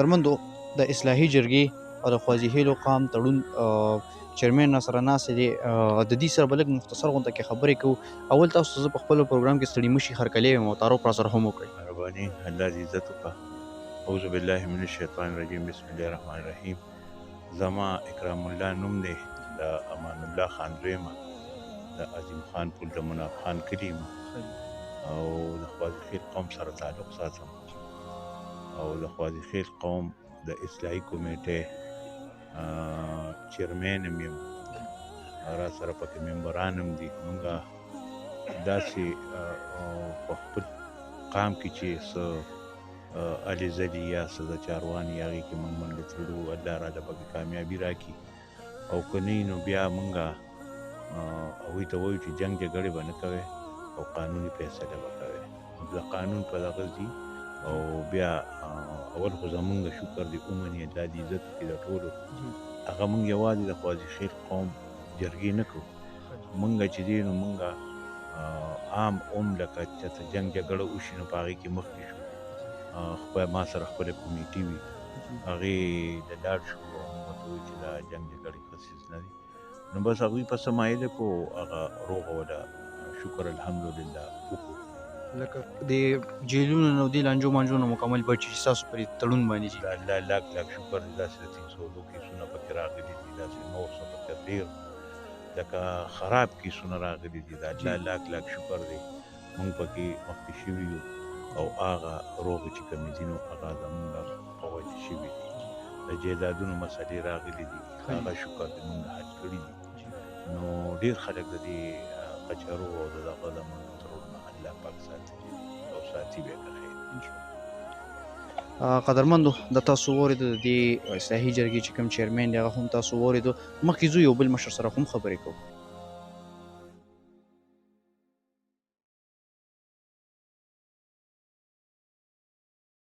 قدرمندو د اصلاحي جرګې او د خوازیهیلو قام تړون چیرمن سره ناستې دي د دې سره به لږ مختصر غونډه کې خبرې کوو. اول تاسو ته زه په خپل پروګرام کې ستړي مشي هرکلی یم او تعارف را سره هم وکړئ. مهرباني الله دې عزت وکړه. اعوذ بالله من الشیطان الرجیم بسم الله الرحمن الرحیم. زما اکرام الله نوم دی، د امان الله خان دویمه، د عظیم خان پل د مناف خان کلي او د خوازیخیل قوم سره تعلق ساتم او د خوازیخیل قوم د اصلاحي کمیټې چیرمن هم یم، را سره پکې ممبران هم دي. مونږه داسې په خپل قام کې چې څه علي زلي یا څه د چاروان یا هغې کې مونږ منډې تړو، الله راله پکې کامیابي راکړي. او که نه نو بیا مونږه هغوی ته وایو چې جنګ جګړې به نه کوئ او قانوني فیصله به کوئ. د قانون په دغه ځي او بیا اول خو زمونږ شکر دی ومني الله دې عزت وکړي د ټولو. هغه مونږ یوازې د خوازیخیل قوم جرګې نه کوو، مونږ چې دی نو مونږ عام لکه چېرته جنګ جګړه وشي نو په هغې کې مخکې شو، ما سره خپله کمیټې وي، هغې ته لاړ شو او موږ ورته وویل چې دا جنګ جګړې ښه څیز نه دی. نو بس هغوی په څه مایله کړو، هغه روغه وله شکر الحمدلله وکړو. لکه د جیلونو نه او دې لانجو مانجو نه مکمل بچ چې ستاسو پرې تړون باندې د الله لاک لاک شکر دی. داسې د 300 کیسونه پکې راغلي دي، داسې نور څه پکې ډېر لکه خراب کیسونه راغلي دي. د الله لاک لاک شکر دی مونږ پکې مخکې شوي یو او هغه روغې چې کومې دي نو هغه زمونږ په وجه شوي دي. د جایدادونو مسلې راغلي دي، هغه شکر دی مونږ حل کړي دي. نو ډېر خلک د دې کچرو او د دغه زمونږ ترونه الله پاک ساتلي دي او ساتي به یې که خیر. قدرمندو د تاسو واورېدو د دې اصلاحي جرګې چې کوم چیرمن دی هغه هم تاسو واورېدو. مخکې ځو یو بل مشر سره هم خبرې کوو.